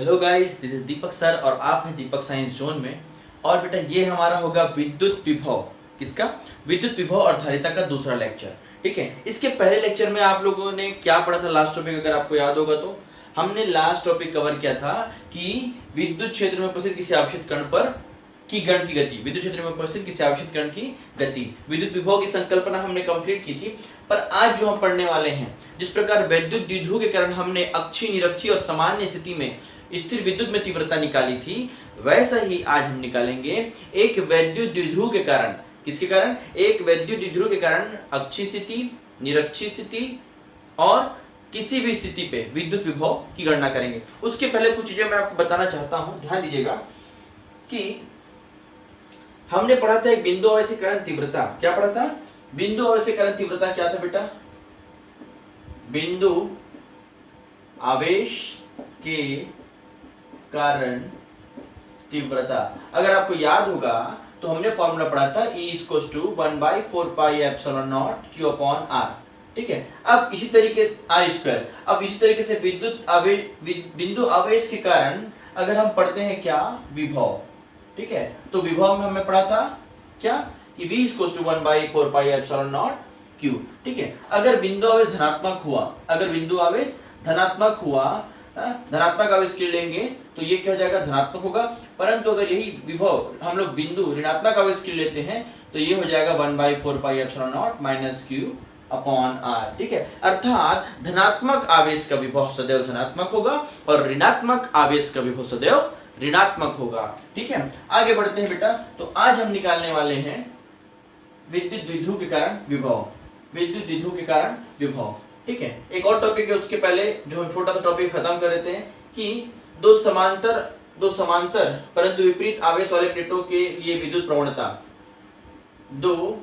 Hello guys, this is Deepak sir और आप हैं दीपक साइंस जोन में। और बेटा ये हमारा होगा विद्युत विभव। किसका? विद्युत विभव और धारिता का दूसरा लेक्चर। ठीक है, इसके पहले लेक्चर में आप लोगों ने क्या पढ़ा था? लास्ट टॉपिक अगर आपको याद होगा तो हमने लास्ट टॉपिक कवर किया था कि विद्युत क्षेत्र में उपस्थित किसी आवेशित कण पर की गण की गति, विद्युत क्षेत्र में उपस्थित किसी आवेशित कण की गति, विद्युत विभव की संकल्पना हमने कंप्लीट की थी। पर आज जो हम पढ़ने वाले हैं, जिस प्रकार वैद्युत द्विध्रुव के कारण हमने अक्षीय, निरक्षीय और सामान्य स्थिति में स्थिर विद्युत में तीव्रता निकाली थी, वैसा ही आज हम निकालेंगे एक वैद्युत द्विध्रुव के कारण। किसके कारण? एक वैद्युत द्विध्रुव के कारण अक्षीय स्थिति, निरक्षीय स्थिति और किसी भी स्थिति पे विद्युत विभव की गणना करेंगे। उसके पहले कुछ चीजें मैं आपको बताना चाहता हूं, ध्यान दीजिएगा कि हमने पढ़ा था एक बिंदु आवेश के कारण तीव्रता। क्या पढ़ा था? बिंदु आवेश के कारण तीव्रता क्या था बेटा? बिंदु आवेश के कारण तीव्रता। अगर आपको याद होगा तो हमने फॉर्मूला पढ़ा था E = 1/4πε0 Q/R। ठीक है, अब इसी तरीके R²। अब इसी तरीके से विद्युत आवेश, बिंदु आवेश के कारण अगर हम पढ़ते हैं क्या? विभव। ठीक है, तो विभव में हमने पढ़ा था क्या कि V = 1/4πε0 Q। ठीक है, अगर बिंदु आवेश धनात्मक हुआ, अगर बिंदु आवेश धनात्मक हुआ, धनात्मक आवेश के लेंगे तो ये क्या हो जाएगा? धनात्मक होगा। परंतु अगर यही विभव हम लोग बिंदु ऋणात्मक आवेश के लेते हैं तो ये हो जाएगा 1/4πε0 Q/R। ठीक है, अर्थात धनात्मक आवेश का विभव सदैव धनात्मक होगा और ऋणात्मक आवेश का विभव सदैव ऋणात्मक होगा। ठीक है, आगे बढ़ते हैं बेटा। तो आज हम निकालने वाले हैं विद्युत द्विध्रुव के कारण विभव, विद्युत द्विध्रुव के कारण विभव। ठीक है, एक और टॉपिक है, उसके पहले जो हम छोटा सा टॉपिक खत्म कर देते हैं कि दो समांतर परंतु विपरीत आवेश वाले प्लेटों के लिए विद्युत प्रवणता। दो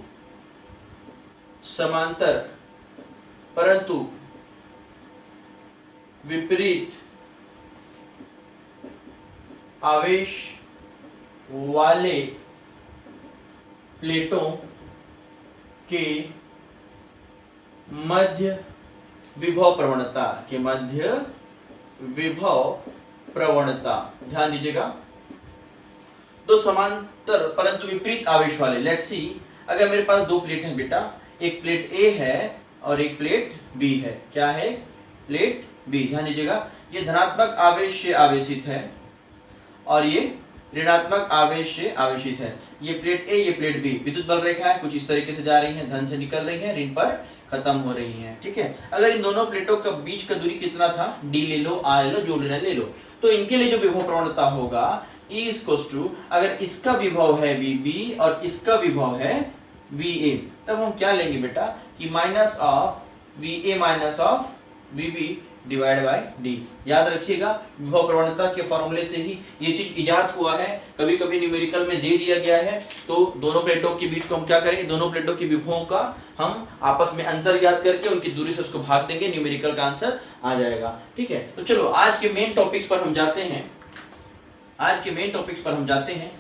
समांतर परंतु विपरीत आवेश वाले प्लेटों के मध्य विभव प्रवणता, के मध्य विभव प्रवणता। ध्यान दीजिएगा, दो समांतर परंतु विपरीत आवेश वाले। लेट्स सी, अगर मेरे पास दो प्लेट हैं बेटा, एक प्लेट A है और एक प्लेट B है। क्या है? Plate B। ध्यान दीजिएगा, ये धनात्मक आवेश से आवेशित है और ये ऋणात्मक आवेश से आवेशित है। ये प्लेट A, ये प्लेट B। विद्युत बल रेखा है, कुछ इस तरीके से जा रही है, धन से निकल रही है, ऋण पर खत्म हो रही है। ठीक है, अगर इन दोनों प्लेटों के बीच का दूरी कितना था? D ले लो, R ले लो, जो लेना ले लो। तो इनके लिए जो विभव प्रवणता होगा E = अगर इसका विभव है VB और इसका विभव है VA, तब हम क्या लेंगे बेटा कि minus of VA minus of VB divide by D। याद रखिएगा, विभव प्रवणता के फॉर्मूले से ही ये चीज इजाद हुआ है। कभी कभी न्यूमेरिकल में दे दिया गया है तो दोनों प्लेटों के बीच को हम क्या करेंगे? दोनों प्लेटों के विभवों का हम आपस में अंतर ज्ञात करके उनकी दूरी से उसको भाग देंगे, न्यूमेरिकल का आंसर आ जाएगा। ठीक है, तो चलो आज के मेन टॉपिक्स पर हम जाते हैं। आज के मेन टॉपिक्स पर हम जाते हैं।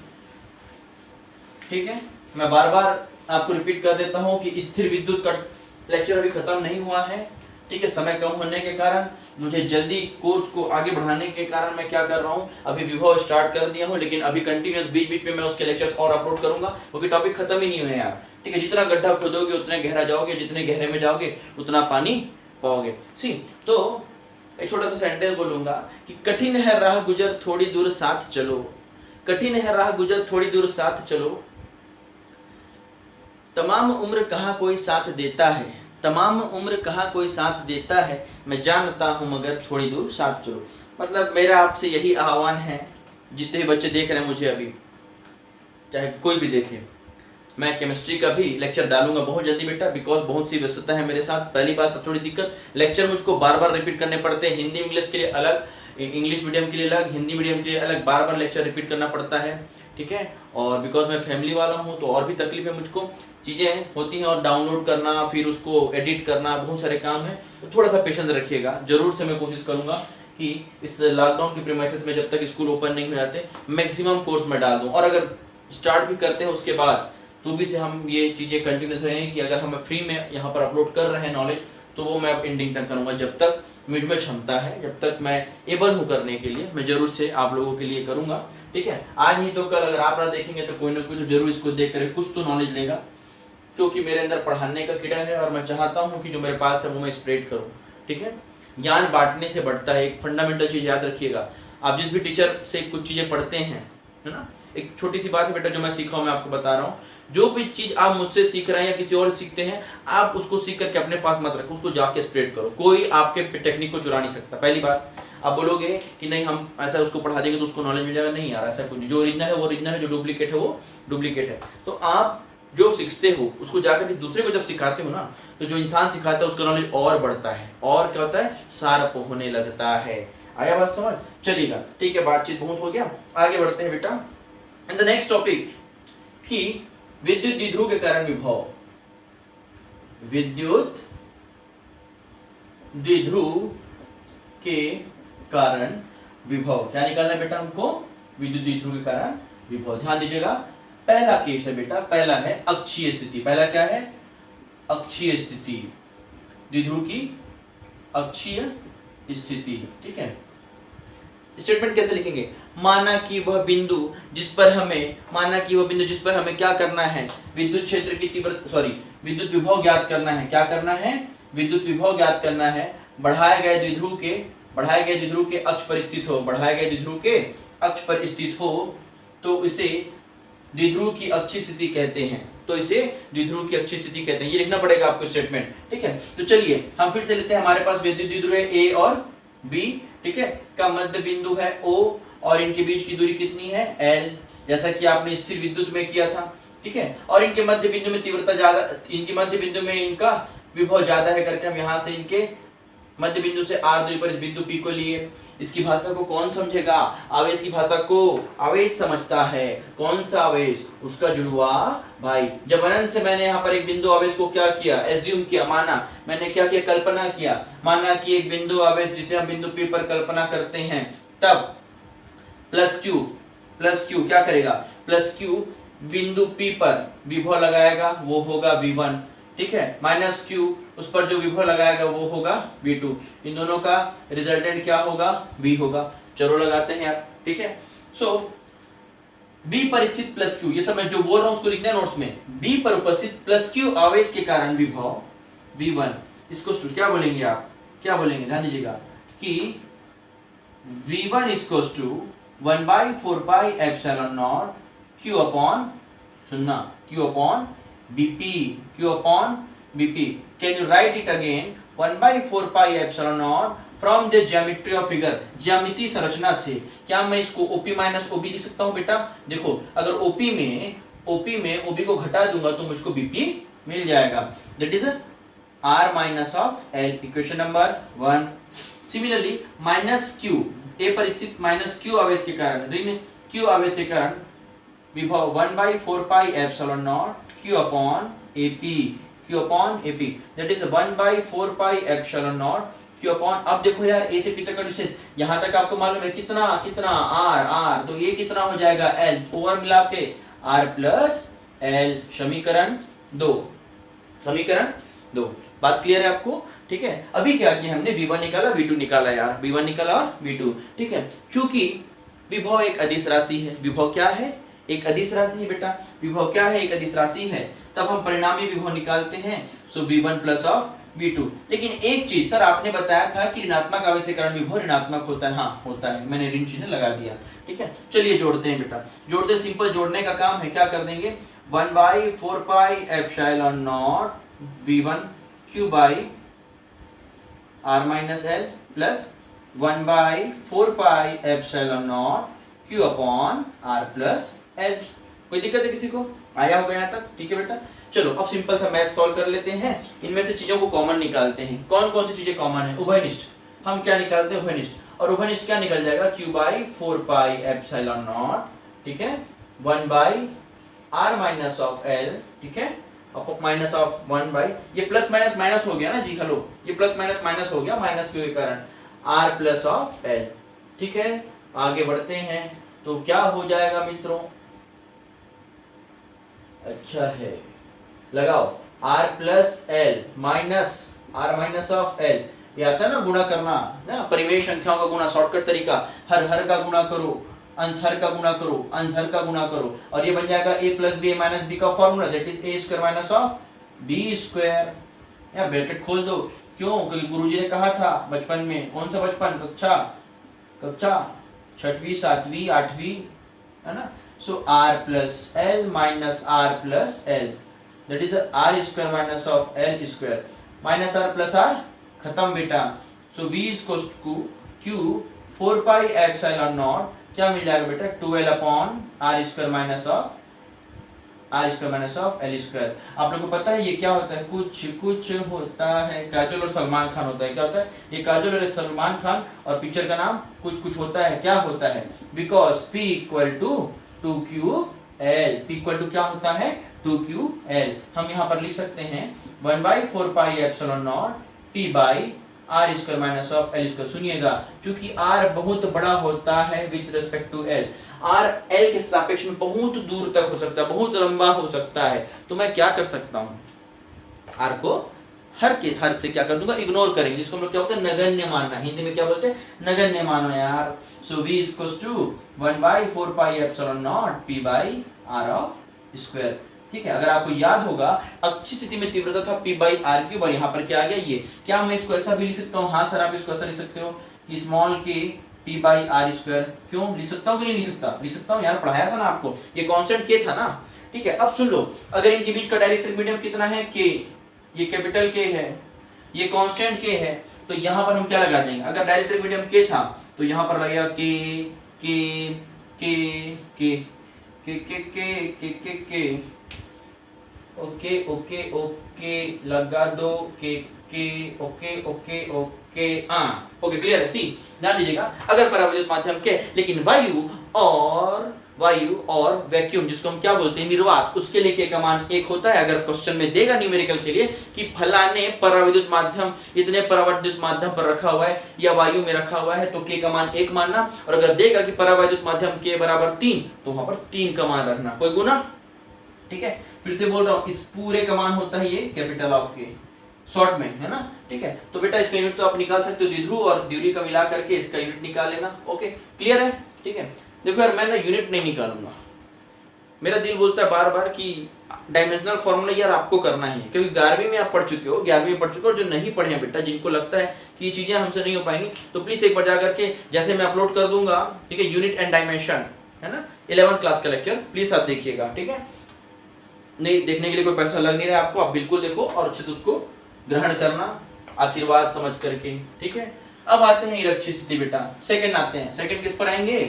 ठीक है, मैं बार बार आपको रिपीट कर देता हूं कि स्थिर विद्युत का लेक्चर अभी खत्म नहीं हुआ है। ठीक है, समय कम होने के कारण, मुझे जल्दी कोर्स को आगे बढ़ाने के कारण मैं क्या कर रहा हूं, अभी विभव स्टार्ट कर दिया हूं, लेकिन अभी कंटिन्यूअस बीच बीच में मैं उसके लेक्चर्स और अपलोड करूंगा, क्योंकि टॉपिक खत्म ही नहीं हुए यार। ठीक है, जितना गड्ढा खोदोगे उतने गहरा जाओगे, जितने गहरे में जाओगे उतना पानी पाओगे। सी, तो एक छोटा सा सेंटेंस बोलूंगा कि कठिन है राह गुजर थोड़ी दूर साथ चलो, कठिन है राह गुजर थोड़ी दूर साथ चलो, तमाम उम्र कहाँ कोई साथ देता है, तमाम उम्र कहाँ कोई साथ देता है, मैं जानता हूँ मगर थोड़ी दूर साथ चलो। मतलब मेरा आपसे यही आह्वान है, जितने बच्चे देख रहे हैं मुझे अभी, चाहे कोई भी देखे, मैं केमिस्ट्री का भी लेक्चर डालूंगा बहुत जल्दी बेटा, बिकॉज बहुत सी व्यस्तता है मेरे साथ। पहली बात सब थोड़ी दिक्कत, लेक्चर मुझको बार बार रिपीट करने पड़ते हैं। हिंदी इंग्लिश के लिए अलग, इंग्लिश मीडियम के लिए अलग, हिंदी मीडियम के लिए अलग, बार बार लेक्चर रिपीट करना पड़ता है। ठीक है, और बिकॉज मैं फैमिली वाला हूँ तो और भी तकलीफ है मुझको, चीज़ें होती हैं और डाउनलोड करना, फिर उसको एडिट करना, बहुत सारे काम है। तो थोड़ा सा पेशेंस रखिएगा। जरूर से मैं कोशिश करूंगा कि इस लॉकडाउन की प्रीमाइसेस में जब तक स्कूल ओपन नहीं हो जाते मैक्सिमम कोर्स में डाल दूं, और अगर स्टार्ट भी करते हैं उसके बाद तो भी से हम ये चीज़ें कंटिन्यूस रहें कि अगर हम फ्री में यहाँ पर अपलोड कर रहे हैं नॉलेज, तो वो मैं एंडिंग तक करूँगा, जब तक मुझ में क्षमता है, जब तक मैं एबल हूँ करने के लिए, मैं जरूर से आप लोगों के लिए करूंगा। ठीक है, आज नहीं तो कल अगर आप रहा देखेंगे तो कोई ना कोई जरूर इसको देख कर कुछ तो नॉलेज लेगा, क्योंकि मेरे अंदर पढ़ाने का कीड़ा है और मैं चाहता हूँ कि जो मेरे पास है वो मैं स्प्रेड करूँ। ठीक है, ज्ञान बांटने से बढ़ता है। एक फंडामेंटल चीज याद रखिएगा, आप जिस भी टीचर से कुछ चीजें पढ़ते हैं, है ना, एक छोटी सी बात है बेटा जो मैं सीखा हूँ, मैं आपको बता रहा हूँ, जो भी चीज आप मुझसे सीख रहे हैं या किसी और सीखते हैं, आप उसको सीख करके अपने पास मत रखो, उसको जाके स्प्रेड करो। कोई आपके टेक्निक को चुरा नहीं सकता। पहली बात, आप बोलोगे कि नहीं हम ऐसा उसको पढ़ा देंगे तो उसको नॉलेज मिल जाएगा, नहीं यार ऐसा कुछ नहीं। जो ओरिजिनल है वो ओरिजिनल है, जो डुप्लीकेट है वो डुप्लीकेट है। तो आप जो सीखते हो उसको जाकर दूसरे को जब सिखाते हो ना, तो जो इंसान सिखाता है उसका नॉलेज और बढ़ता है, और क्या होता है, शार्प होने लगता है। आया बात समझ? चलिएगा, ठीक है, बातचीत बहुत हो गया, आगे बढ़ते हैं बेटा। एंड द नेक्स्ट टॉपिक कि विद्युत द्विध्रुव के कारण विभव। विद्युत द्विध्रुव के कारण विभव क्या निकालना है बेटा हमको? विद्युत द्विध्रुव के कारण विभव। ध्यान दीजिएगा, पहला केस है बेटा, पहला है अक्षीय स्थिति। पहला क्या है? अक्षीय स्थिति, द्विध्रुव की अक्षीय स्थिति। ठीक है, स्टेटमेंट कैसे लिखेंगे? माना कि वह बिंदु जिस पर हमें क्या करना है, विद्युत क्षेत्र की तीव्रता, विद्युत विभव ज्ञात करना है। क्या करना है? विद्युत विभव ज्ञात करना है। बढ़ाए गए द्विध्रुव के अक्ष पर स्थित हो, बढ़ाए गए द्विध्रुव के अक्ष पर स्थित हो तो इसे द्विध्रुव की अक्षीय स्थिति कहते हैं। ये लिखना पड़ेगा आपको स्टेटमेंट। ठीक है, तो चलिए हम फिर से लेते हैं। हमारे पास विद्युत द्विध्रुव है ए और बी, ठीक है, का मध्य बिंदु है ओ और इनके बीच की दूरी कितनी है? एल, जैसा कि आपने स्थिर विद्युत में किया था। ठीक है, और इनके मध्य बिंदु में तीव्रता ज्यादा, इनके मध्य बिंदु में इनका विभव ज्यादा है करके हम यहाँ से इनके मध्य बिंदु से आर दूरी पर इस बिंदु पी को लिए। इसकी भाषा को कौन समझेगा? आवेश की भाषा को आवेश समझता है। कौन सा आवेश? उसका जुड़वा भाई। जब अनंत से मैंने यहाँ पर एक बिंदु आवेश को क्या किया? एज्यूम किया, माना। मैंने क्या किया? कल्पना किया। माना कि एक बिंदु आवेश जिसे हम बिंदु पी पर कल्पना करते हैं, तब प्लस क्यू क्या करेगा? प्लस क्यू बिंदु पी पर विभव लगाएगा, वो होगा V1। ठीक है, माइनस क्यू उस पर जो विभव लगाएगा वो होगा V2। इन दोनों का रिजल्टेंट क्या होगा? V होगा। चलो लगाते हैं यार। ठीक है, सो B पर स्थित प्लस क्यू, ये सब मैं जो बोल रहा हूं उसको लिखना है नोट्स में। B पर उपस्थित प्लस क्यू आवेश के कारण विभव V1, इसको क्या बोलेंगे आप? क्या बोलेंगे? ध्यान दीजिएगा कि V1 equals to 1/4 pi epsilon naught Q upon, सुनना, Q upon BP। Can you write it again? 1/4 pi epsilon naught from the geometry of figure, ज्यामिति संरचना से। क्या मैं इसको OP माइनस OB लिख सकता हूँ बेटा? देखो, अगर OP में OB को घटा दूंगा तो मुझको BP मिल जाएगा। That is R minus of L, equation number 1। Similarly minus Q, A पर स्थित माइनस Q आवेश के कारण, ऋण Q आवेश के कारण विभव 1/4 pi epsilon naught Q upon AP, that is 1/4 pi epsilon naught Q upon, अब देखो यार A से P तक का डिस्टेंस, यहाँ तक आपको मालूम है कितना R, तो ये कितना हो जाएगा? L, ओवर मिला के R प्लस L, समीकरण 2। बात क्लियर है आपको? ठीक है, अभी क्या किया हमने? V1 निकाला, V2 निकाला यार, V1 निकाला और V2। ठीक है, चूंकि विभव एक अदिश राशि है। विभव क्या है? एक अदिश राशि है बेटा। विभव क्या है? एक अदिश राशि है। तब हम परिणामी विभव निकालते हैं, सो V1 प्लस ऑफ V2। लेकिन एक चीज सर आपने बताया था कि ऋणात्मक आवेश के कारण विभव ऋणात्मक होता है। हाँ होता है, मैंने ऋण चिन्ह लगा दिया। ठीक है, चलिए जोड़ते हैं बेटा। जोड़ते, सिंपल जोड़ने का काम है। क्या कर देंगे? 1/4 pi epsilon not V1 Q by R minus L plus 1/4 pi epsilon naught Q upon R plus L। कोई दिक्कत है किसी को? आया होगा यहाँ तक? ठीक है बेटा, चलो अब सिंपल सा मैथ सॉल्व कर लेते हैं। इनमें से चीजों को कॉमन निकालते हैं। कौन कौन सी चीजें कॉमन है? उभयनिष्ठ। हम क्या निकालते हैं? उभयनिष्ठ। और उभयनिष्ठ क्या निकल जाएगा? Q/4 पाई एप्सिलॉन नॉट, ठीक है, 1/R माइनस ऑफ L, ठीक है, माइनस ऑफ 1/, ये प्लस माइनस माइनस हो गया ना जी, हेलो, ये प्लस माइनस माइनस हो गया माइनस Q के कारण, R प्लस ऑफ L। ठीक है, आगे बढ़ते हैं तो क्या हो जाएगा मित्रों? अच्छा है, लगाओ R plus L minus R minus of L ये आता है ना गुणा करना ना, परिमेय संख्याओं का गुणा, शॉर्टकट तरीका, हर का गुणा करो, अंश हर का गुणा करो, अंश हर का गुणा करो, और ये बन जाएगा a plus B minus B का formula, that is a square minus of B square. या ब्रैकेट खोल दो, क्यों? क्योंकि गुरुजी ने कहा था बचपन में, कौन सा बचपन, कक्षा छठवीं सातवीं आठवीं, है ना। So r plus L minus r plus L, that is r square minus of l square, minus r plus r खत्म बेटा। So v equals to q 4 pi epsilon naught, क्या मिल जाएगा बेटा, 12 upon r square minus of L square. आप लोगों को पता है ये क्या होता है, कुछ होता है, काजोल और सलमान खान होता है, क्या होता है ये, काजोल और सलमान खान, और पिक्चर का नाम कुछ होता है, क्या होता है, because p equal to 2ql, p equal to क्या होता है 2ql। हम यहाँ पर लिख सकते हैं 1/4 pi epsilon naught p by r square minus of l square. सुनिएगा, क्योंकि r बहुत बड़ा होता है with respect to l, r l के सापेक्ष में बहुत दूर तक हो सकता है, बहुत लंबा हो सकता है, तो मैं क्या कर सकता हूँ, r को हर से क्या कर दूंगा, इग्नोर करेंगे, जिसको हम लोग क्या बोलते हैं, नगण्य मानना, हिंदी में क्या बोलते हैं, नगण्य मानो यार। So v equals to 1/4 pi epsilon naught p by r of square. ठीक है, अगर आपको याद होगा अच्छी स्थिति में तीव्रता था p बाई आर क्यूब, और यहाँ पर क्या आ गया ये, क्या मैं इसको ऐसा भी लिख सकता हूँ, हाँ सर आप इसको ऐसा लिख सकते हो कि स्मॉल के p बाई आर स्क्वायर, क्यों लिख सकता हूँ कि नहीं लिख सकता, लिख सकता हूँ यार, पढ़ाया था ना आपको, ये कांस्टेंट k था ना। ठीक है, अब सुन लो, अगर इनके बीच का डाइलेक्ट्रिक मीडियम कितना है k, ये कैपिटल K है, ये कांस्टेंट K है, तो यहाँ पर हम क्या लगा देंगे, अगर डाइलेक्ट्रिक मीडियम K था तो यहाँ पर लगेगा K, ओके लगा दो के ओके ओके क्लियर है। सी ध्यान दीजिएगा, अगर परावैद्युत माध्यम के, लेकिन वायु और वैक्यूम, जिसको हम क्या बोलते हैं, निर्वात, उसके लिए k का मान 1 होता है। अगर क्वेश्चन में देगा न्यूमेरिकल के लिए कि फलाने परावैद्युत माध्यम इतने परावैद्युत माध्यम पर रखा हुआ है या वायु में रखा हुआ है, तो k का मान 1 मानना, और अगर देगा कि परावैद्युत माध्यम k बराबर 3, तो वहां पर 3 का मान रखना, कोई गुना। ठीक है, फिर से बोल रहा हूं, इस पूरे का मान होता है ये कैपिटल ऑफ के, शॉर्ट में, है ना। ठीक है, तो बेटा इसका यूनिट तो आप निकाल सकते हो, द्विध्रुव और द्विध्रुवी का मिला करके इसका यूनिट निकाल लेना। ओके क्लियर है। ठीक है, देखो यार मैं ना यूनिट नहीं निकालूंगा, मेरा दिल बोलता है बार बार कि डायमेंशनल फॉर्मूला यार आपको करना ही है, क्योंकि 11वीं में आप पढ़ चुके हो, 11वीं में पढ़ चुके हो, जो नहीं पढ़े हैं बेटा, जिनको लगता है कि ये चीजें हमसे नहीं हो पाएंगी, तो प्लीज एक बार जा करके, जैसे मैं अपलोड कर दूंगा, ठीक है, यूनिट एंड डायमेंशन, है ना, 11th क्लास का लेक्चर, प्लीज आप देखिएगा। ठीक है, नहीं देखने के लिए कोई पैसा लग नहीं रहा है आपको, आप बिल्कुल देखो और अच्छे से उसको ग्रहण करना, आशीर्वाद समझ करके। ठीक है, अब आते हैं निरक्षीय स्थिति बेटा, सेकंड आते हैं, सेकंड किस पर आएंगे,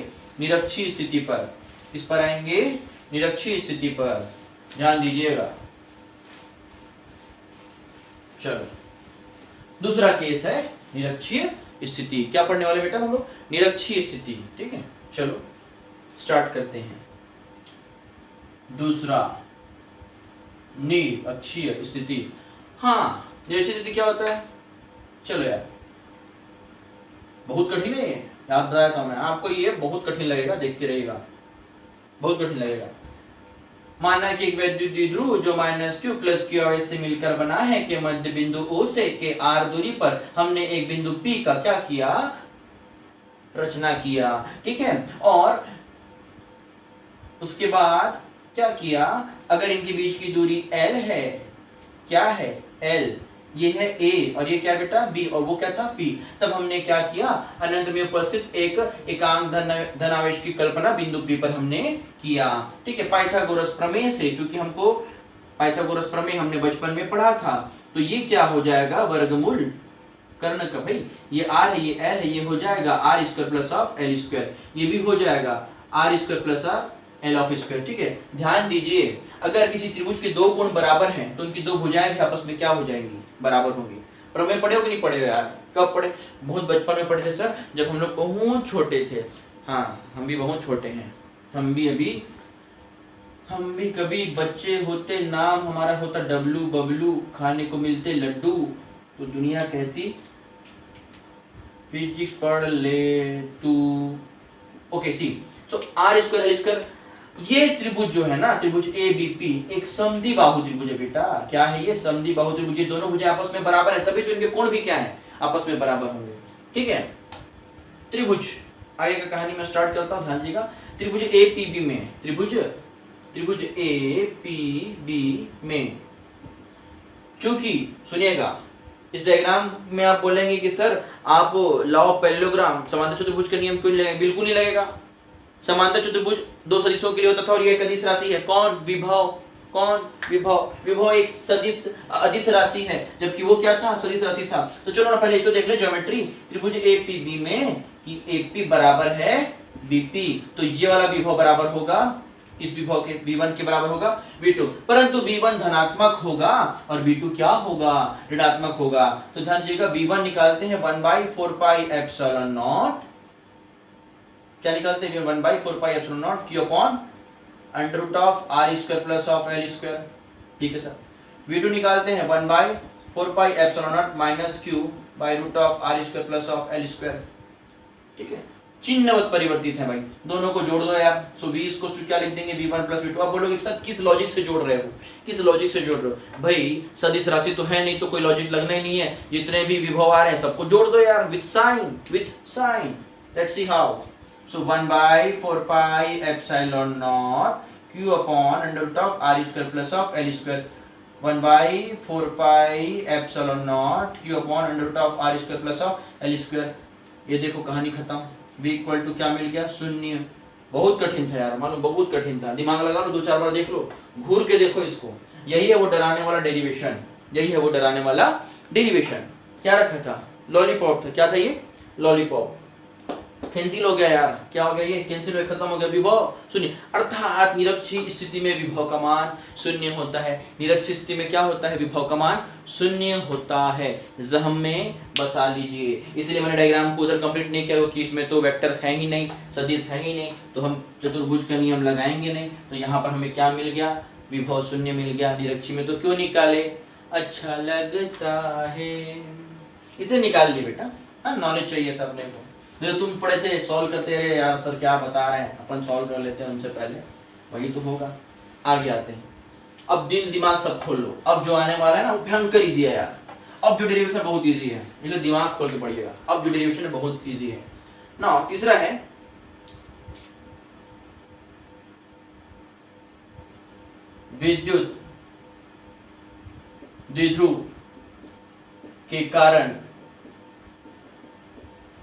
निरक्षीय स्थिति पर, किस पर आएंगे, निरक्षीय स्थिति पर, ध्यान दीजिएगा। चलो दूसरा केस है निरक्षीय स्थिति, क्या पढ़ने वाले बेटा हम लोग, निरक्षीय स्थिति। ठीक है, चलो स्टार्ट करते हैं। दूसरा निरक्षीय स्थिति, हाँ निरक्षीय स्थिति क्या होता है, चलो यार बहुत कठिन है ये, याद बताया था मैं आपको, ये बहुत कठिन लगेगा, देखते रहिएगा, बहुत कठिन लगेगा। माना कि एक वैद्युत द्विध्रुव जो -q + q से मिलकर बना है के मध्य बिंदु O से के r दूरी पर हमने एक बिंदु P का क्या किया, रचना किया। ठीक है, और उसके बाद क्या किया, अगर इनके बीच की दूरी L है, क्या है L, ये है A और ये क्या बेटा B, और वो क्या था P, तब हमने क्या किया, अनंत में उपस्थित एक एकांक धनावेश की कल्पना बिंदु P पर हमने किया। ठीक है, पाइथागोरस प्रमेय से, चूंकि हमको पाइथागोरस प्रमेय हमने बचपन में पढ़ा था, तो ये क्या हो जाएगा, वर्गमूल कर्ण का, भाई ये r है ये l है, ये हो जाएगा r² plus of l square, ये भी हो जाएगा r² plus l of square. ठीक है, ध्यान दीजिए, अगर किसी त्रिभुज के दो कोण बराबर हैं तो उनकी दो भुजाएं भी आपस में क्या हो जाएंगी, बराबर होंगी। प्रमेय पढ़े हो कि नहीं पढ़े हो यार, कब पढ़े, बहुत बचपन में पढ़े थे सर, जब हम लोग बहुत छोटे थे। हाँ हम भी बहुत छोटे हैं, हम भी कभी बच्चे होते, नाम हमारा होता डब्लू बबलू, खाने को मिलते लड्डू, तो दुनिया कहती फिजिक्स पढ़ ले तू। ओके सी, सो r² l², ये त्रिभुज जो है ना, त्रिभुज ABP एक समद्विबाहु त्रिभुज है बेटा। क्या है ये, समद्विबाहु त्रिभुज, ये दोनों भुजाएं आपस में बराबर है, तभी तो इनके कोण भी क्या है, आपस में बराबर होंगे। ठीक है, त्रिभुज, आगे का कहानी मैं स्टार्ट करता हूं, ध्यान दीजिएगा। त्रिभुज एपीबी में, त्रिभुज एपीबी में, चूंकि सुनिएगा, इस डायग्राम में आप बोलेंगे कि सर आप लॉ ऑफ पैरेललोग्राम समांतर चतुर्भुज का नियम क्यों नहीं लगेगा? बिल्कुल नहीं लगेगा। समांतर चतुर्भुज दो सदिशों के लिए होता था और ये एक अदिश राशि है। कौन? विभव। कौन? विभव। विभव एक सदिश अदिश राशि है, जबकि वो क्या था? सदिश राशि था। तो चलो ना पहले तो देख ले ज्योमेट्री, त्रिभुज एपीबी में कि एपी बराबर है बीपी, तो ये वाला विभव बराबर होगा इस विभव के, V1 के बराबर होगा V2, परंतु V1 धनात्मक होगा और V2 क्या होगा? ऋणात्मक होगा। तो ध्यान दीजिएगा, V1 निकालते हैं 1/4 पाई एप्सिलॉन नॉट, क्या निकालते हैं? 1/4 pi epsilon naught Q upon under root of R square plus of L square. ठीक है सर। V2 निकालते हैं 1/4 pi epsilon naught minus Q by root of R square plus of L square. ठीक है, चिन्ह बस परिवर्तित है भाई, दोनों को जोड़ दो यार। सो V इसको क्या लिख देंगे? V1 plus V2। आप बोलोगे सर किस लॉजिक से जोड़ रहे हो? किस लॉजिक से जोड़ रहे हो? भाई सदिश राशि तो है नहीं, तो कोई लॉजिक लगना ही नहीं है। जितने भी विभव आ रहे हैं सबको जोड़ दो यार, with sign. Let's see how. So 1/4 pi epsilon naught Q upon under root of R square plus of L square. 1/4 pi epsilon naught Q upon under root of R square plus of L square. ये देखो कहानी खत्म। V equal to क्या मिल गया? 0। बहुत कठिन था यार, मालूम, बहुत कठिन था। दिमाग लगा लो, 2-4 बार देख लो, घूर के देखो इसको। यही है वो डराने वाला डेरिवेशन, यही है वो डराने वाला डेरिवेशन। क्या रखा था? लॉलीपॉप था। क्या था ये? लॉलीपॉप। कैंसिल हो गया यार, क्या हो गया? ये कैंसिल हो, खत्म हो गया विभव शून्य। अर्थात निरक्षी स्थिति में विभव का मान शून्य होता है। निरक्षी स्थिति में क्या होता है? विभव का मान शून्य होता है। जहम में बसा लीजिए। इसलिए मैंने डायग्राम को उधर कंप्लीट नहीं किया क्योंकि इसमें तो वेक्टर है ही नहीं, सदिश है ही नहीं, तो हम चतुर्भुज का नियम लगाएंगे नहीं। तो यहाँ पर हमें क्या मिल गया? विभव शून्य मिल गया। निरक्षी में तो क्यों निकाले? अच्छा लगता है इसलिए निकाल लिए बेटा। हाँ, नॉलेज चाहिए था अपने को। जो तुम पढ़े थे सॉल्व करते रहे यार, सर क्या बता रहे हैं, अपन सॉल्व कर लेते हैं उनसे पहले, वही तो होगा। आगे आते हैं। अब दिल दिमाग सब खोल लो। अब जो आने वाला है ना वो भयंकर इजी है यार। अब जो डेरिवेशन बहुत इजी है, इसलिए दिमाग खोल के पढ़िएगा। अब जो डेरिवेशन है बहुत इजी है ना। तीसरा है विद्युत द्विध्रुव के कारण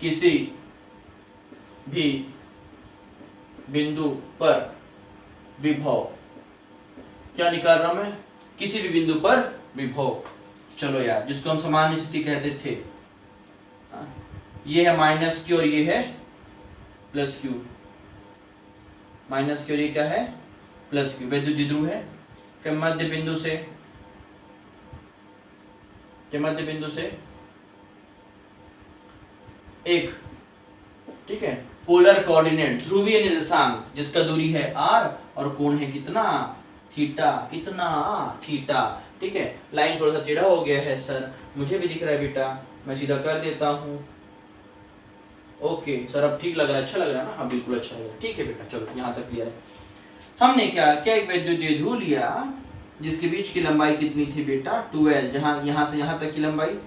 किसी भी बिंदु पर विभव। क्या निकाल रहा हूं मैं? किसी भी बिंदु पर विभव। चलो यार, जिसको हम सामान्य स्थिति कहते थे, ये है माइनस Q और ये है प्लस Q। माइनस Q और ये क्या है? Plus Q। विद्युत द्विध्रुव है के मध्य बिंदु से एक, ठीक है, पोलर कोऑर्डिनेट ध्रुवीय निर्देशांक जिसका दूरी है r और कोण है कितना? थीटा। कितना? थीटा। ठीक है, लाइन थोड़ा सा टेढ़ा हो गया है सर, मुझे भी दिख रहा है बेटा, मैं सीधा कर देता हूँ। ओके सर, अब ठीक लग रहा है? अच्छा लग रहा है ना? हाँ बिल्कुल अच्छा लग रहा है। ठीक है बेटा, चलो यहाँ तक क्लियर है। हमने क्या एक विद्युत द्विध्रुव लिया जिसके बीच की लंबाई कितनी थी बेटा? 2l। जहां यहाँ से यहाँ तक की लंबाई,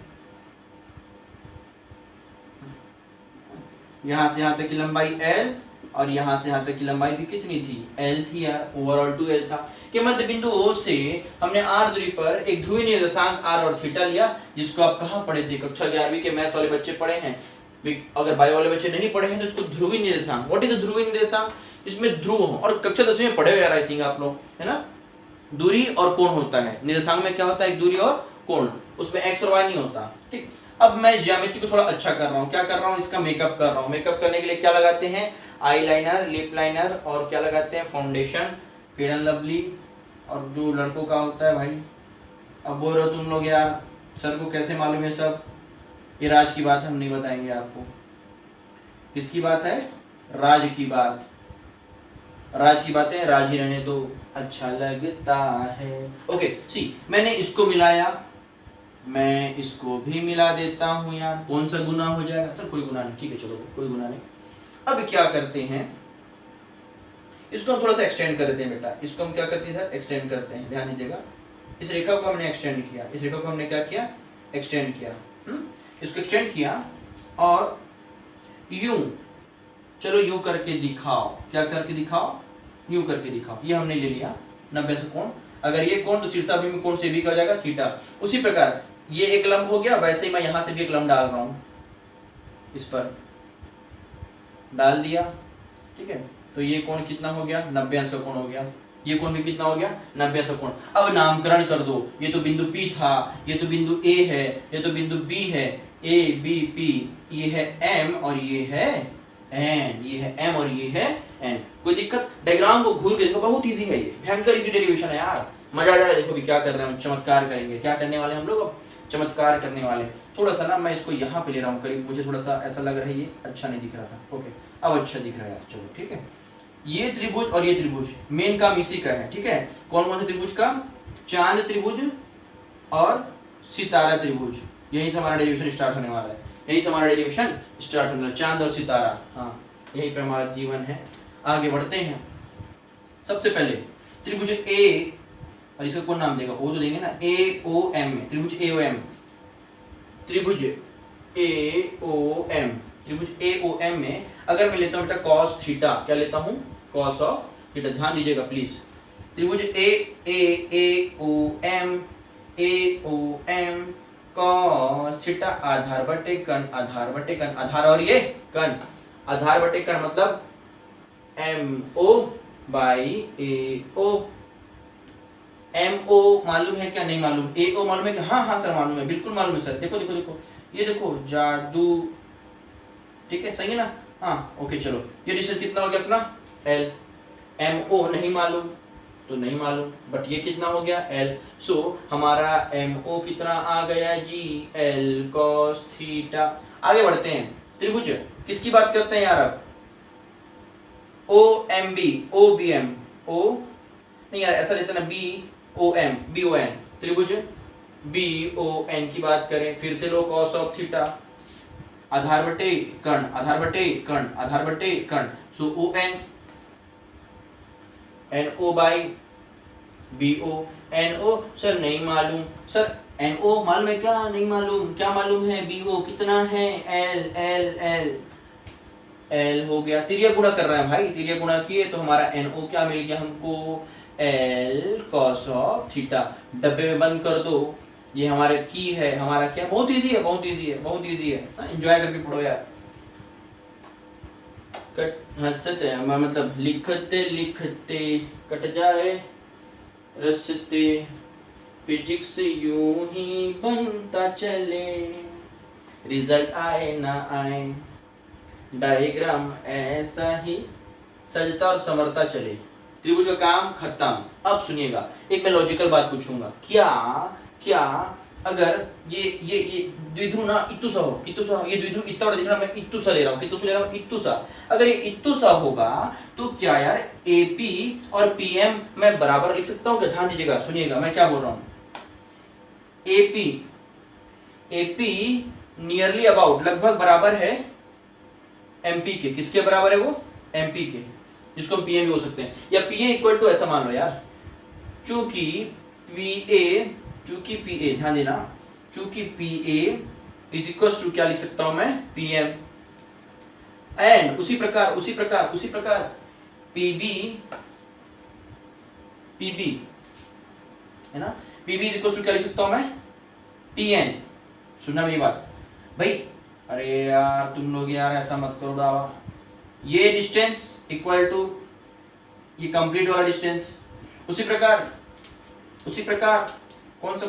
यहाँ से यहाँ तक की लंबाई l और यहाँ से यहाँ तक की लंबाई भी कितनी थी? l थी यार, ओवरऑल 2l था। के मध्य बिंदु O से हमने r दूरी पर एक ध्रुवीय निर्देशांक r और थीटा लिया, जिसको आप कहाँ पढ़े थे? कक्षा 11वीं के मैथ्स वाले बच्चे पढ़े हैं। अगर बायो वाले बच्चे नहीं पढ़े हैं तो इसको ध्रुवीय निर्देशांक, व्हाट इज द ध्रुवीय निर्देशांक? इसमें ध्रुव हो, और कक्षा 10वीं में पढ़े हो यार आई थिंक आप लोग, है ना। दूरी और कोण होता है निर्देशांक में। क्या होता है? एक दूरी और कोण, उसमें x और y नहीं होता। ठीक, अब मैं ज्यामिति को थोड़ा अच्छा कर रहा हूँ। क्या कर रहा हूँ? इसका मेकअप कर रहा हूँ। मेकअप करने के लिए क्या लगाते हैं? आई लाइनर, लिप लाइनर, और क्या लगाते हैं? फाउंडेशन, फेयर एंड लवली, और जो लड़कों का होता है भाई। अब बोल रहे हो तुम लोग यार सर को कैसे मालूम है सब? ये राज की बात हम नहीं बताएंगे आपको। किसकी बात है? राज की बात। राज की बातें राज ही रहने दो, अच्छा लगता है। ओके सी, मैंने इसको मिलाया, मैं इसको भी मिला देता हूं यार। कौन सा गुना हो जाएगा? सर कोई गुना नहीं। ठीक है चलो, कोई गुना नहीं। अब क्या करते हैं, इसको हम थोड़ा सा एक्सटेंड कर देते हैं बेटा। इसको हम क्या करते हैं सर? एक्सटेंड करते हैं। ध्यान दीजिएगा, इस रेखा को हमने एक्सटेंड किया, इस रेखा को हमने क्या किया? एक्सटेंड किया। इसको एक्सटेंड किया और यूं, चलो यूं करके दिखाओ, क्या करके दिखाओ, यूं करके दिखाओ, ये हमने ले लिया 90 से कोण। अगर ये कोण तो शीर्षाभिमुख कोण से भी क्या हो जाएगा, थीटा। उसी प्रकार ये एक लंब हो गया, वैसे ही मैं यहां से भी एक लंब डाल रहा हूं, इस पर डाल दिया, ठीक है। तो ये कोण कितना हो गया, 90 अंश का कोण हो गया। ये कोण भी कितना हो गया, 90 अंश का कोण। अब नामकरण कर दो, ये तो बिंदु P था, ये तो बिंदु A है, ये तो बिंदु B है, A B P, ये है M और ये है N, ये है M और ये है N। कोई दिक्कत? डायग्राम को घूर के देखो, बहुत इजी है ये, भयंकर इजी डेरिवेशन है यार, मजा आ जाएगा। देखो भी क्या कर रहे हैं, चमत्कार करेंगे। क्या करने वाले हम लोग, चमत्कार करने वाले। थोड़ा सा ना मैं इसको यहाँ पे ले रहा हूँ करीब, मुझे थोड़ा सा ऐसा लग रहा है ये अच्छा नहीं दिख रहा था। ओके, अब अच्छा दिख रहा है यार, चलो ठीक है। ये त्रिभुज और ये त्रिभुज, मेन काम इसी का है, ठीक है। कौन कौन से त्रिभुज का, चांद त्रिभुज और सितारा त्रिभुज, यही से हमारा डेरिवेशन स्टार्ट होने वाला है, यही से हमारा डेरिवेशन स्टार्ट होने वाला है, चांद और सितारा। हाँ, यही पे हमारा जीवन है। आगे बढ़ते हैं। सबसे पहले त्रिभुज ए, और इसका कौन नाम देगा, ओ तो देंगे ना, ए ओ एम में, त्रिभुज ए ओ एम, त्रिभुज ए ओ एम, त्रिभुज ए ओ एम में अगर मैं लेता हूं बेटा कॉस थीटा, क्या लेता हूं, कॉस ऑफ थीटा, ध्यान दीजिएगा प्लीज। त्रिभुज ए ओ एम, ए ओ एम कॉस थीटा, आधार बटे कण, आधार बटे कण, आधार और ये कण, आधार बटे कण मतलब M O by A O. M O मालूम है क्या, नहीं मालूम, ए ओ मालूम है क्या, हाँ हाँ सर मालूम है, बिल्कुल मालूम है सर। देखो देखो देखो, ये देखो जादू, ठीक है, सही है ना। हाँ ओके चलो, ये डिस्टेंस कितना हो गया अपना एल। एम ओ नहीं मालूम तो नहीं मालूम, बट ये कितना हो गया एल। सो हमारा एम ओ कितना आ गया जी, एल कॉस थीटा। आगे बढ़ते हैं, त्रिभुज किसकी बात करते हैं यार अब, O M B, O B M, ओ नहीं यार ऐसा लेते ना, B O M, B O N, त्रिभुज बी ओ एन की बात करें, फिर से लो कॉस ऑफ थीटा, आधार बटे कर्ण, आधार बटे कर्ण, आधार बटे कर्ण, so O N, N O by B O. N O sir नहीं मालूम, सर एन ओ मालूम है क्या, नहीं मालूम, क्या मालूम है, बी ओ कितना है, एल एल एल एल हो गया। तिरिया गुणा कर रहे हैं भाई, तिरिया गुणा किए तो हमारा एन ओ क्या मिल गया हमको, एल कॉस ऑफ थीटा। डब्बे में बंद कर दो, ये हमारे की है, हमारा क्या, बहुत इजी है, बहुत इजी है, बहुत इजी है, एंजॉय करके पढ़ो यार। हंसते मतलब लिखते लिखते कट जाए रस्ते, फिजिक्स यूं ही बनता चले, रिजल्ट आए ना आए, डायग्राम ऐसा ही सजता और संवरता चले। त्रिभुज का काम खत्म। अब सुनिएगा, एक मैं लॉजिकल बात पूछूंगा, क्या क्या अगर ये द्विध्रुव ना इत्तुसा हो, कित्तुसा हो, ये द्विध्रुव इतना बड़ा दिख रहा है, मैं इत्तुसा ले रहा हूँ, कित्तुसा ले रहा हूँ, इत्तुसा। अगर ये इत्तुसा होगा तो क्या यार एपी और पीएम मैं बराबर लिख सकता हूँ क्या, ध्यान दीजिएगा, सुनिएगा मैं क्या बोल रहा हूँ। एपी, एपी नियरली अबाउट लगभग बराबर है एमपी के, किसके बराबर है वो, एमपी के, जिसको हम पीए भी बोल सकते हैं, या पीए इक्वल टू ऐसा मान लो यार, चूंकि पीए ध्यान देना, चूंकि पीए इज इक्वल टू क्या लिख सकता हूं मैं, पीएम, एंड उसी प्रकार पीबी है ना, पीबी इज इक्वल टू क्या लिख सकता हूं मैं, पीएन। सुनना मेरी बात भाई, अरे यार तुम लोग यार ऐसा मत करो बाबा, ये डिस्टेंस इक्वल टू ये कंप्लीट वाला डिस्टेंस, उसी प्रकार कौन सा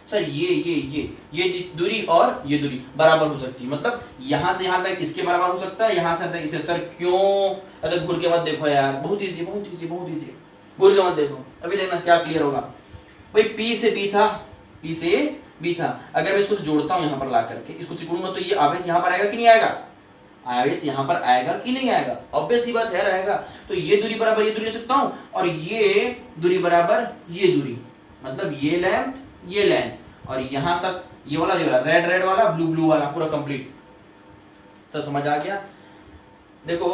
सर, ये दूरी और ये दूरी बराबर हो सकती है, मतलब यहां से यहां तक इसके बराबर हो सकता है, यहां से तक इसे, सर क्यों, अगर घूर के मत देखो यार, बहुत इजी घूर के मत देखो, अभी देखना क्या क्लियर होगा भाई। P से B था, अगर मैं इसको जोड़ता हूं यहां पर ला करके, इसको सिकुड़ूंगा तो ये आवेश यहां पर आएगा कि नहीं आएगा, आवेश यहां पर आएगा कि नहीं आएगा, ऑब्वियस सी बात है रहेगा। तो ये दूरी बराबर ये दूरी ले सकता हूं, और ये दूरी बराबर ये दूरी, मतलब ये लेंथ और यहां तक ये वाला रेड वाला, ब्लू वाला, पूरा कंप्लीट। सर समझ आ गया। देखो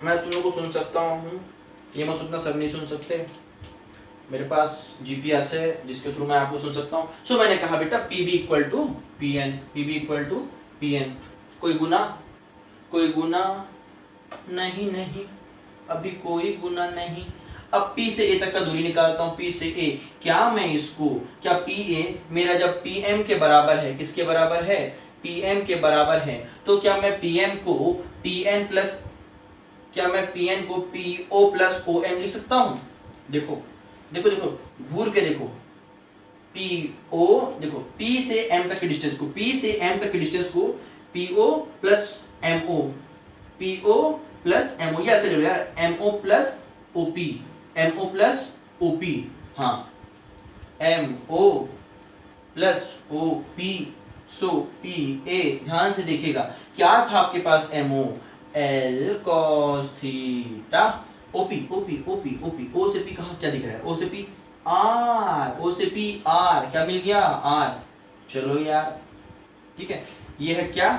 मैं तुम लोगों को सुन सकता हूं, ये मत सोचना सर नहीं सुन सकते, मेरे पास जीपीएस है जिसके थ्रू मैं आपको सुन सकता हूँ। सो मैंने कहा बेटा PB equal to PN, PB equal to PN. कोई गुना, कोई गुना नहीं, नहीं अभी कोई गुना नहीं। अब P से A तक का दूरी निकालता हूँ, P से A। क्या मैं इसको, क्या PA मेरा जब PM के बराबर है, किसके बराबर है, PM के बराबर है, तो क्या मैं PM को PN प्लस, क्या मैं PN को PO प्लस OM लिख सकता हूँ? देखो देखो देखो, घूर के देखो, PO देखो, P से M तक के डिस्टेंस को, P से M तक के डिस्टेंस को PO plus MO, PO plus MO, या ऐसे ले लो यार, MO plus OP, MO plus OP, हाँ MO प्लस OP, सो PA। ध्यान से देखिएगा क्या था आपके पास, MO L cos theta, OP OP OP OP, O से P कहाँ क्या दिख रहा है, O से P R, O से P R, क्या मिल गया R। चलो यार ठीक है, ये है क्या,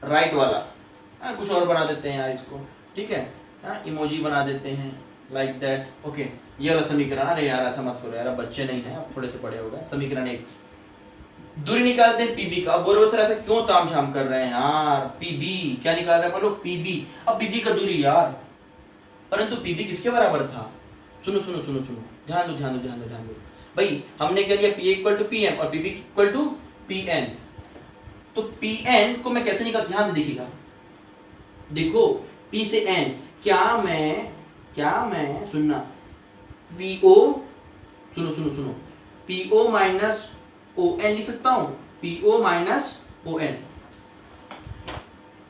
राइट वाला। कुछ और बना देते हैं यार इसको, ठीक है, इमोजी बना देते हैं लाइक दैट, ओके। ये वाला समीकरण, अरे यार ऐसा मत करो यार, अब बच्चे नहीं हैं, अब थोड़े से बड़े हो गए। समीकरण 1, दूरी निकालते हैं पीबी का। बोलो सर ऐसा क्यों तामझाम कर रहे हैं यार, पीबी क्या निकाल रहे हैं, बोलो पीबी। अब पीबी का दूरी यार, परंतु पीबी किसके बराबर था, सुनो सुनो सुनो सुनो, ध्यान दो ध्यान दो ध्यान दो ध्यान दो भाई, हमने क्या लिया, P equal to P M और PB equal to P N. तो पी एन को मैं कैसे निकाल, ध्यान से देखिएगा, देखो पी से एन, क्या मैं सुनना, पीओ, सुनो सुनो सुनो, पीओ माइनस ओ एन लिख सकता हूं, पीओ माइनस ओ एन।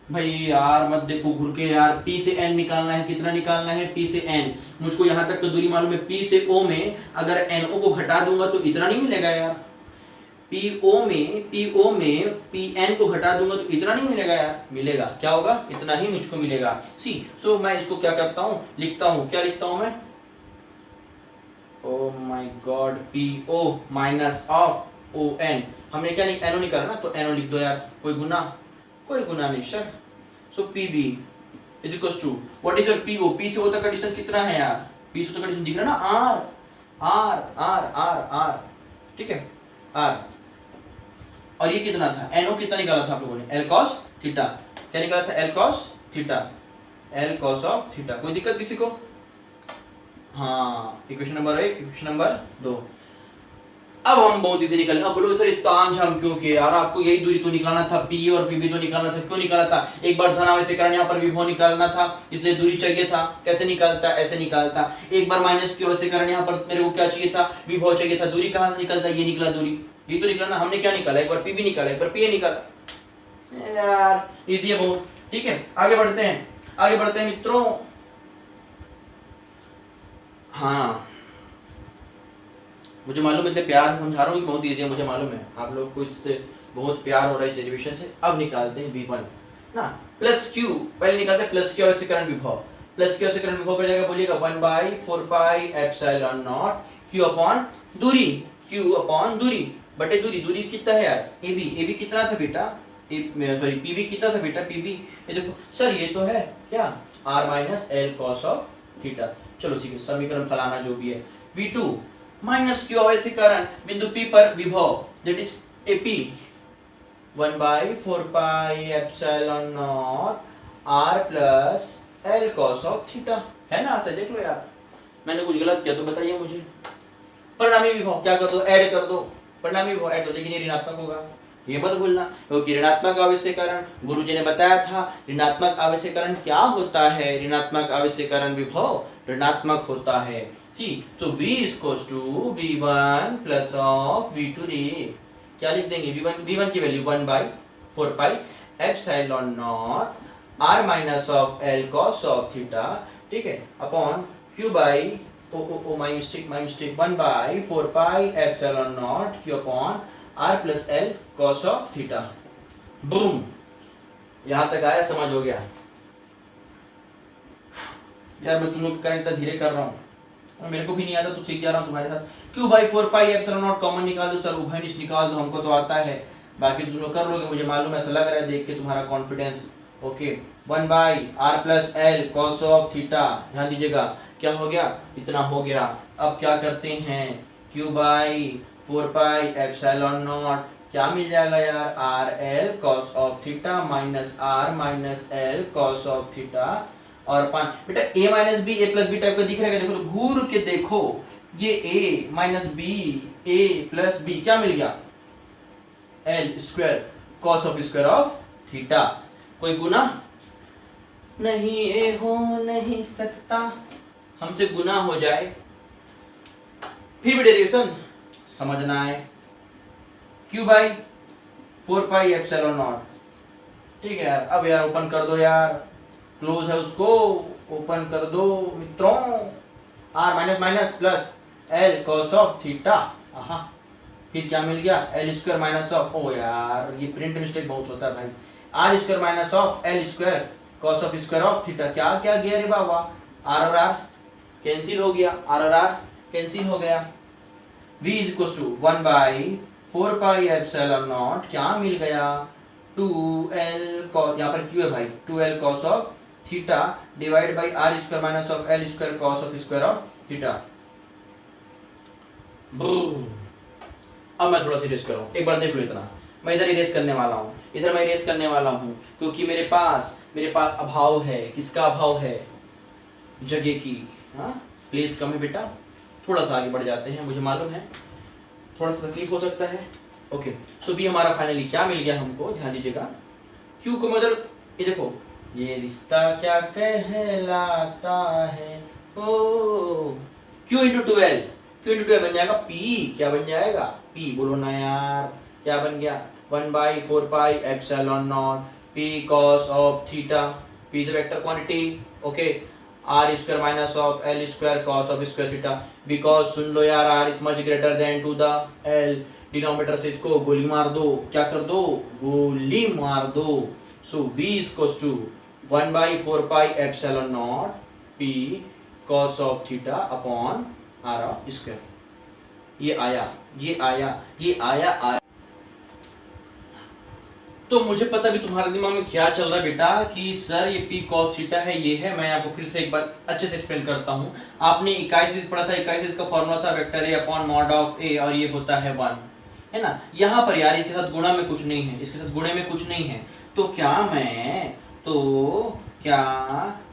भाई यार मत देखो घुर के यार, P से N निकालना है, कितना निकालना है, P से N। मुझको यहाँ तक तो दूरी मालूम है, P से O में अगर NO को घटा दूंगा तो इतना नहीं मिलेगा यार, PO में PN को घटा दूंगा तो इतना नहीं मिलेगा यार, मिलेगा, क्या होगा, इतना ही मुझको मिलेगा। सी सो मैं इसको क्या करता हूँ, लिखता हूँ, क्या लिखता हूँ मैं, oh my God, PO minus of ON। हमने क्या NO निकाला ना, तो NO लिख दो यार, कोई गुना नहीं sir. So PB is equals to, what is your PO, P से O तक का डिस्टेंस कितना है यार, P से O तक का डिस्टेंस दिख रहा है ना, R, ठीक है R। और ये कितना था, NO कितना निकाला था आप लोगों ने, L cos थीटा, क्या निकाला था, L cos theta, L cos of theta. कोई दिक्कत किसी को, हाँ इक्वेशन नंबर 1, इक्वेशन नंबर 2। अब हम बहुत इजी निकालेंगे। अब बोलो सर तामझाम क्यों किए यार, आपको यही दूरी तो निकालना था, पी और पीबी तो निकालना था, क्यों निकाला था, एक बार धनावेशीकरण यहाँ पर विभव निकालना था, इसलिए दूरी चाहिए था। कैसे निकालता, ऐसे निकालता। एक बार माइनस क्यू अवशीकरण यहाँ पर मेरे को क्या चाहिए था, विभव चाहिए था। दूरी कहाँ से निकलता, ये निकला दूरी, ये तो निकला ना। हमने क्या निकाला, एक बार पीबी निकाला, एक बार पीए निकाला यार, इजी है बहुत। ठीक है आगे बढ़ते हैं मित्रों। हाँ मुझे मालूम है, इसलिए प्यार से समझा रहा हूँ कि बहुत ईजी है, मुझे मालूम है आप लोग को इससे बहुत प्यार हो रहा है डेरिवेशन से। अब निकालते हैं V1 ना, प्लस क्यू, पहले निकालते हैं प्लस क्यू अवशीकरण विभव। प्लस क्यू अवशीकरण विभव का जाएगा, बोलिएगा 1/4 pi epsilon not Q upon दूरी, क्यू अपॉन दूरी बटे दूरी। दूरी कितना है यार, AB कितना था बेटा, सॉरी PB कितना था बेटा, PB ये देखो सर, ये तो है क्या, R minus L cos of theta. चलो ठीक है, समीकरण फलाना जो भी है, V2 माइनस क्यू अवशीकरण बिंदु P पर विभव, that is AP 1/4 pi epsilon naught R plus L cos of theta. है ना, ऐसे देख लो यार, मैंने कुछ गलत किया तो बताइए मुझे। परिणामी विभव क्या कर दो, ऐड कर दो, परिणामी विभव ऐड हो, लेकिन ये ऋणात्मक होगा, ये मत भूलना, क्योंकि ऋणात्मक आवेशीकरण गुरुजी ने बताया था, ऋणात्मक आवेशीकरण क्या होता है, ऋणात्मक आवेशीकरण विभव ऋणात्मक होता है। ठीक, तो V equals to V1 plus of V2 रे, क्या लिख देंगे, V1 की value 1/4 pi epsilon naught R minus of L cos of theta, ठीक है, upon Q by my mistake 1/4 pi epsilon naught Q upon R plus L cos of theta. Boom, यहां तक आया, समझ हो गया यार। मैं तुम लोग का इतना धीरे कर रहा हूँ, मेरे को भी नहीं आता तो सीख जा रहा हूँ तुम्हारे साथ। Q/4 pi epsilon not common निकाल दो सर, उभयनिष्ठ निकाल दो, हमको तो आता है, बाकी तुम लोग कर लोगे, मुझे मालूम है, ऐसा लग रहा है देख के तुम्हारा confidence. Okay, 1/R plus L cos of theta, ध्यान दीजिएगा, क्या हो गया, इतना हो गया। अब क्या करते हैं, q बाई 4πε0 क्या मिल जाएगा यार, R L cos of theta minus R minus L cos of theta. और बेटा a minus B A plus B type का दिख रहा है, देखो तो घूर के देखो, ये a minus B A plus B क्या मिल गया, L square cos of square of theta. कोई गुना नहीं, ये हो नहीं सकता, हमसे गुना हो जाए फिर भी डेरिवेशन समझना है। q बाई 4πε0, ठीक है यार। अब यार ओपन कर दो यार, क्लोज है उसको ओपन कर दो मित्रों, r minus minus plus l cos of theta, फिर क्या मिल गया, एल स्क्वायर माइनस ऑफ, ओ यार ये प्रिंट मिस्टेक बहुत होता है भाई, R square minus of L square cos of square of theta. क्या क्या गया रे बाबा, आर और आर कैंसिल हो गया, आर और आर कैंसिल हो गया। v is equal to 1 by 4πε0 क्या मिल गया, 2l cos, यहाँ पर q है भाई, 2l cos of theta divide by R square minus of L square cos of square of theta. अब मैं थोड़ा सा इरेज करूँ, एक बार देख लो, इतना मैं इधर इरेज करने वाला हूँ, इधर मैं इरेज करने वाला हूँ, क्योंकि मेरे पास अभाव है, किसका अभाव है, जगह की। हाँ प्लीज कम है बेटा, थोड़ा सा आगे बढ़ जाते हैं, मुझे मालूम है थोड़ा सा तकलीफ हो सकता है। ओके सो बी हमारा फाइनली क्या मिल गया हमको, ध्यान दीजिएगा, क्यू को मतलब ये देखो, ये रिश्ता क्या कहलाता है, O Q into 2l, Q into 2l बन जाएगा पी, क्या बन जाएगा पी, बोलो ना यार, क्या बन गया 1 by 4πε0 P cos of theta, P is vector quantity, okay, R square minus of L square cos of square theta, because सुन लो यार R is much greater than two the L, denominator से इसको गोली मार दो, क्या कर दो, गोली मार दो। So b is equal to 1 by 4πε0 p cos of theta upon r of square. ये आया। तो मुझे पता भी तुम्हारे दिमाग में क्या चल रहा है बेटा कि सर ये p cos थीटा है, ये है। मैं आपको फिर से एक बार अच्छे से एक्सप्लेन करता हूँ। आपने इकाई सदिश पढ़ा था, इकाई सदिश का फॉर्मूला था vector a upon mod of a, और ये होता है 1, है ना। यहाँ पर यार इसके साथ गुणा में कुछ नहीं है, इसके साथ गुणे में कुछ नहीं है, तो क्या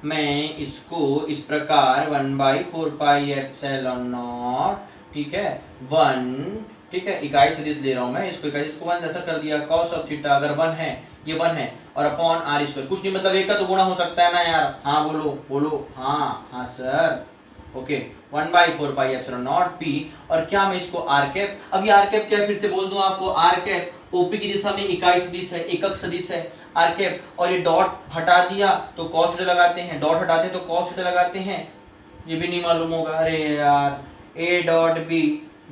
मैं इसको इस प्रकार 1 बाई 4πε0, ठीक है 1, ठीक है, इकाई सदिश ले रहा हूं मैं, इसको इकाई सदिश को 1 ऐसा कर दिया, cos ऑफ थीटा अगर 1 है, ये 1 है, और अपॉन आर स्क्वायर, कुछ नहीं मतलब एक का तो गुणा हो सकता है ना यार, हाँ बोलो हाँ सर, ओके 1 बाई 4πε0 p, और क्या मैं इसको आर कैप, अब ये आर कैप क्या फिर से बोल दूं आपको, आर कैप ओपी की दिशा में इकाई सदिश है, एकक सदिश है आर कैप, और ये डॉट हटा दिया तो cos थीटा लगाते हैं, डॉट हटाते हैं तो cos थीटा लगाते हैं, ये भी नहीं मालूम होगा, अरे यार a dot b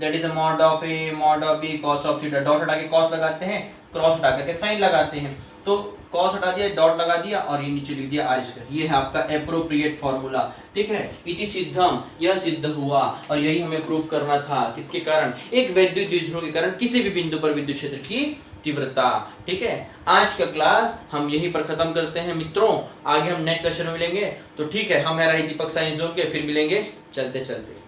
that is mod of a mod of b cos of theta, dot हटा के cos लगाते हैं, क्रॉस हटा करके साइन लगाते हैं, तो cos हटा दिया, डॉट लगा दिया, और ये नीचे लिख दिया आर स्क्वायर। ये है आपका एप्रोप्रिएट फॉर्मूला, ठीक है, इति सिद्धम, यह सिद्ध हुआ, और यही हमें प्रूफ करना था, किसके कारण, एक वैद्युत द्विध्रुव के कारण किसी भी बिंदु पर विद्युत क्षेत्र की तीव्रता, ठीक है। आज का क्लास हम यहीं पर खत्म करते हैं मित्रों, आगे हम नेक्स्ट सेशन में मिलेंगे, तो ठीक है, हम दीपक साइंस जोन के फिर मिलेंगे चलते चलते।